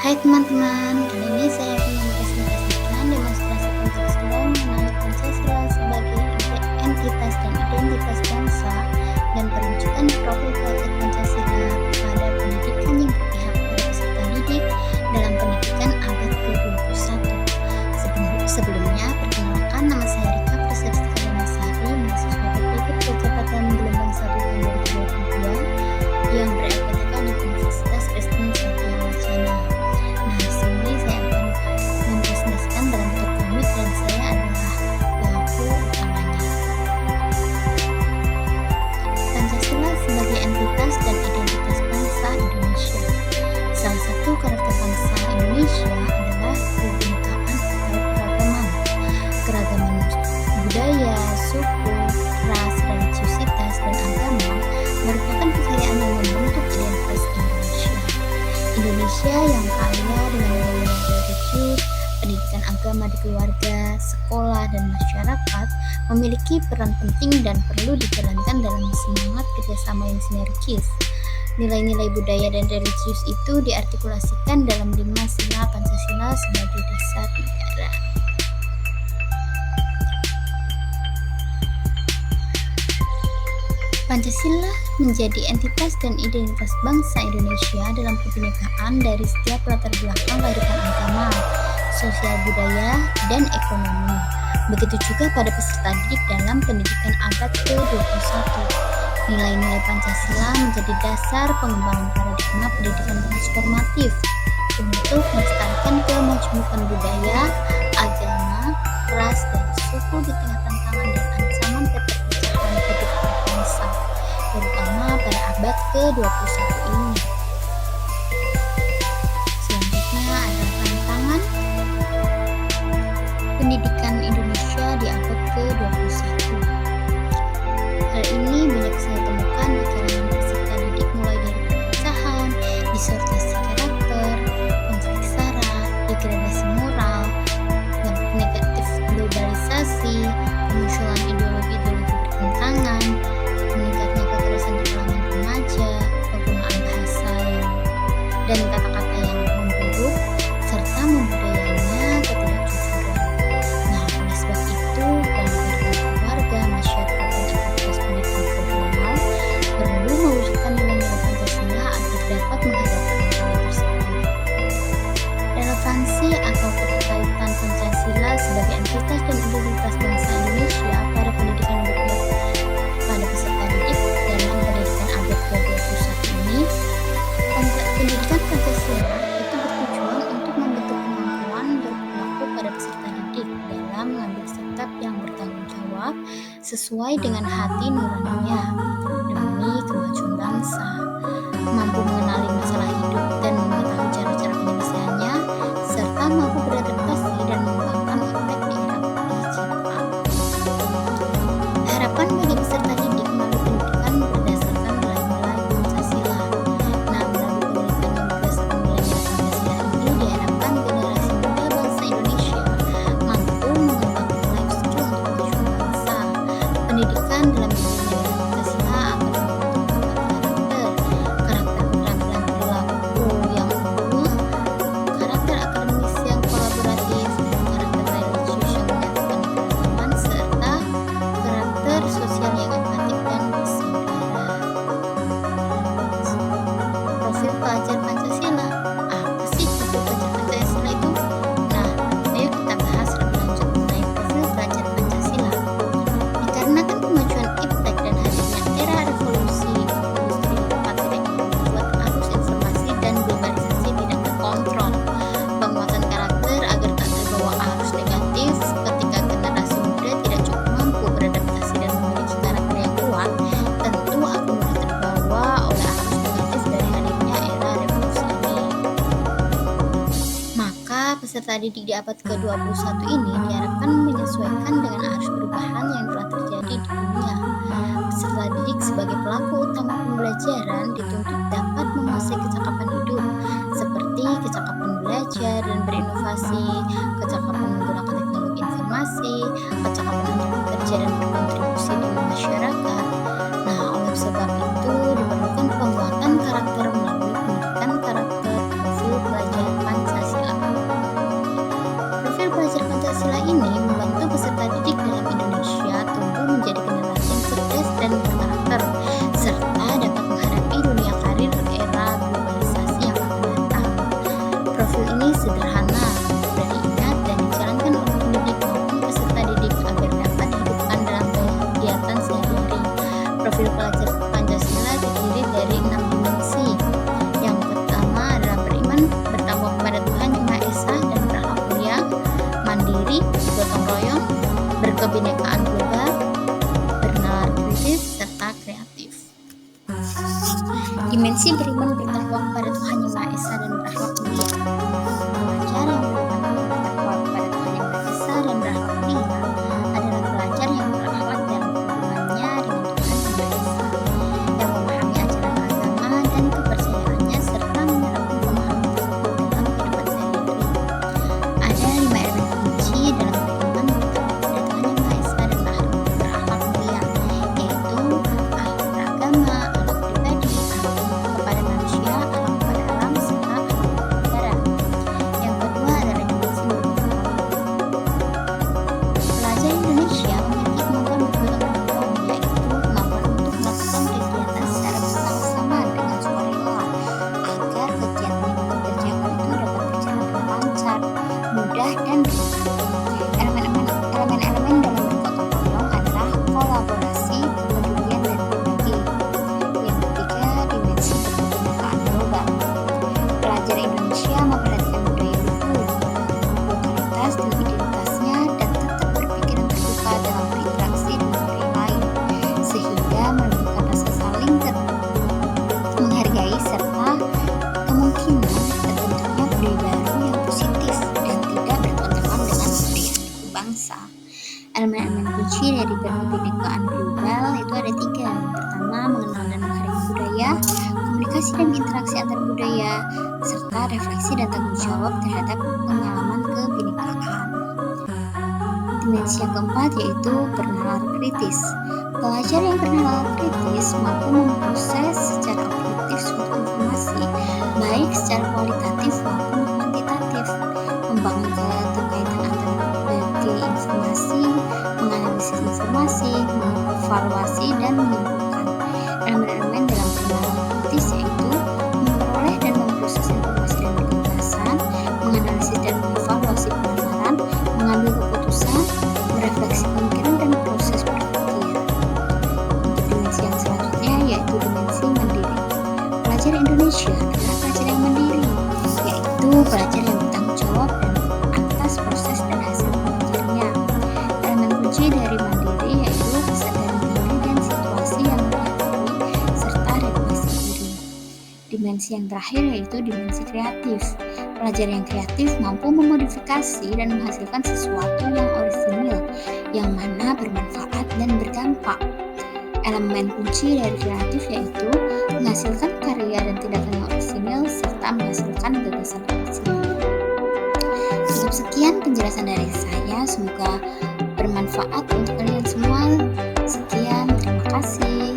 Hai teman-teman, kali ini saya akan mempresentasikan demonstrasi kontekstual mengenai Pancasila sebagai entitas dan identitas bangsa dan perwujudan profil pelajar Pancasila pada pendidikan yang berpihak pada peserta didik dalam pendidikan abad ke-21. Sebelumnya, perkenalkan, nama saya Rika Prasetya Sari, mahasiswa PPK Percepatan Gelombang 1 tahun 2022 yang berakreditasi di Universitas Kristen Satya Wacana. Nah, di sini saya akan mempresentasikan dalam bentuk komik dan saya adalah pelaku utamanya. Pancasila sebagai entitas dan identitas bangsa Indonesia. Salah satu karakter bangsa Indonesia adalah kebinekaan atau keragaman. Keragaman budaya, suku, ras, religiusitas, dan agama merupakan kekayaan yang membentuk identitas Indonesia. Indonesia yang kaya dengan nilai-nilai religius, pendidikan agama di keluarga, sekolah, dan masyarakat memiliki peran penting dan perlu dijalankan dalam semangat kerjasama yang sinergis. Nilai-nilai budaya dan religius itu diartikulasikan dalam 5 sila Pancasila sebagai dasar negara. Pancasila menjadi entitas dan identitas bangsa Indonesia dalam kebinekaan dari setiap latar belakang kehidupan agama, sosial budaya, dan ekonomi. Begitu juga pada peserta didik dalam pendidikan abad ke-21. Nilai-nilai Pancasila menjadi dasar pengembangan paradigma pendidikan transformatif untuk melestarikan kemajmukan budaya, agama, ras, dan suku di tengah tantangan dan ancaman keterpisahan hidup berbangsa, terutama pada abad ke-21 ini. Selanjutnya adalah tantangan pendidikan Indonesia di abad ke-21. Hal ini banyak saya temukan di kalangan peserta didik, mulai dari perpecahan, disortasi karakter, konflik sara, degradasi moral, dampak negatif globalisasi, kemunculan ideologi-ideologi bertentangan, meningkatnya kekerasan di kalangan remaja, penggunaan bahasa dan kata-kata yang memburuk, serta membudayanya ketidakjujuran. Nah, oleh sebab itu, dalam kehidupan keluarga, masyarakat, dan aktivitas pendidikan formal perlu mewujudkan nilai-nilai Pancasila agar dapat menghadapi tantangan tersebut. Relevansi atau keterkaitan Pancasila sebagai entitas dan identitas bangsa Indonesia pada pendidikan pada peserta didik dalam pendidikan abad ke-21 ini. Pendidikan Pancasila itu bertujuan untuk membentuk kemampuan berperilaku pada peserta didik dalam mengambil sikap yang bertanggung jawab sesuai dengan hati nuraninya demi kemajuan bangsa, mampu mengenali masalah hidup dan mengetahui cara-cara penyelesaiannya, serta mampu beradaptasi dan mengembangkan otak di era digital. Harapan bagi peserta didik melalui pendidikan berdasarkan nilai-nilai Pancasila. Nah, melalui pendidikan yang berdasarkan nilai-nilai Pancasila ini diharapkan generasi muda bangsa Indonesia mampu mengembangkan life skill untuk kemajuan bangsa. Pendidikan dalam nilai-nilai Pancasila akan membentuk karakter keterampilan perilaku yang unggul, karakter akademis yang kolaboratif, karakter religius yang menyatukan keberagaman, serta karakter sosial yang empatik dan bersaudara. Profil pelajar Pancasila. Apa sih profil pelajar Pancasila itu? Nah, ayo kita bahas lebih lanjut mengenai profil pelajar Pancasila. Dikarenakan kemajuan iptek dan hadirnya era revolusi industri 4.0 membuat arus informasi dan globalisasi tidak terkontrol. Penguatan karakter agar tak terbawa arus negatif ketika generasi muda tidak cukup mampu beradaptasi dan memiliki karakter yang kuat, tentu akan mudah terbawa oleh arus negatif dari hadirnya era revolusi ini. Maka peserta didik di abad ke-21 ini diharapkan menyesuaikan dengan arus perubahan yang telah terjadi di dunia. Peserta didik sebagai pelaku utama pembelajaran dituntut dapat menguasai kecakapan hidup, seperti kecakapan belajar dan berinovasi, kecakapan menggunakan teknologi informasi, kecakapan untuk bekerja dan berkontribusi di masyarakat. Nah, oleh sebab itu diperlukan penguatan karakter melalui pendidikan karakter profil pelajar Pancasila. kebinekaan global, bernalar kritis, serta kreatif. Dimensi beriman bertakwa kepada Tuhan Yang Maha Esa dan berakhlak mulia. Pelajar yang beriman bertakwa kepada Tuhan Yang Maha Esa dan berakhlak mulia adalah pelajar yang berakhlak dalam hubungannya dengan Tuhan Yang Maha Esa, yang memahami ajaran agama dan kepercayaannya serta menerapkan pemahaman tersebut dalam kehidupan sehari-hari. Ada 5 elemen kunci dalam beriman bertakwa kepada Tuhan Yang Maha Esa dan berakhlak mulia, yaitu akhlak beragama, akhlak pribadi, akhlak kepada manusia, akhlak kepada alam, serta akhlak negara. Yang kedua adalah dimensi bergotong royong. Pelajar Indonesia memiliki kemampuan bergotong royong, yaitu kemampuan untuk melakukan kegiatan secara bersama-sama dengan sukarela agar kegiatan yang dikerjakan itu dapat berjalan dengan lancar, mudah, dan ringan. Elemen-elemen dalam bergotong royong adalah kolaborasi, kepedulian, dan berbagi. Yang ketiga, dimensi kebinekaan global. Pelajar Indonesia memperhatikan budaya luhur, lokalitas dan identitasnya, dan tetap berpikiran terbuka dalam berinteraksi dengan budaya lain, sehingga menumbuhkan rasa saling menghargai serta kemungkinan terbentuknya budaya baru yang positif dan tidak bertentangan dengan budaya suku bangsa. Elemen-elemen kunci dari kebinekaan global itu ada 3. Pertama, mengenal dan menghargai budaya, komunikasi dan interaksi antar budaya, serta refleksi dan tanggung jawab terhadap pengalaman kebinekaan. Dimensi yang keempat yaitu bernalar kritis. Pelajar yang bernalar kritis mampu memproses secara objektif suatu informasi, baik secara kualitatif maupun kuantitatif, membangun keterkaitan antara berbagai informasi, menganalisis informasi, mengevaluasi, dan menyimpulkan. Elemen-elemen dalam bernalar kritis yaitu memperoleh dan memproses informasi dan gagasan, menganalisis dan mengevaluasi penalaran, mengambil keputusan, merefleksi pemikiran, dan proses berpikir. Untuk dimensi yang selanjutnya yaitu dimensi mandiri. Pelajar Indonesia adalah pelajar yang mandiri, yaitu pelajar yang bertanggung jawab dan atas proses dan hasil belajarnya. Elemen kunci dari mandiri yaitu kesadaran diri dan situasi yang dihadapi serta regulasi diri. Dimensi yang terakhir yaitu dimensi kreatif. Pelajar yang kreatif mampu memodifikasi dan menghasilkan sesuatu yang orisinil, yang mana bermanfaat dan berdampak. Elemen kunci dari kreatif yaitu menghasilkan karya dan tindakan yang orisinil serta menghasilkan gagasan orisinil. Cukup sekian penjelasan dari saya, semoga bermanfaat untuk kalian semua. Sekian, terima kasih.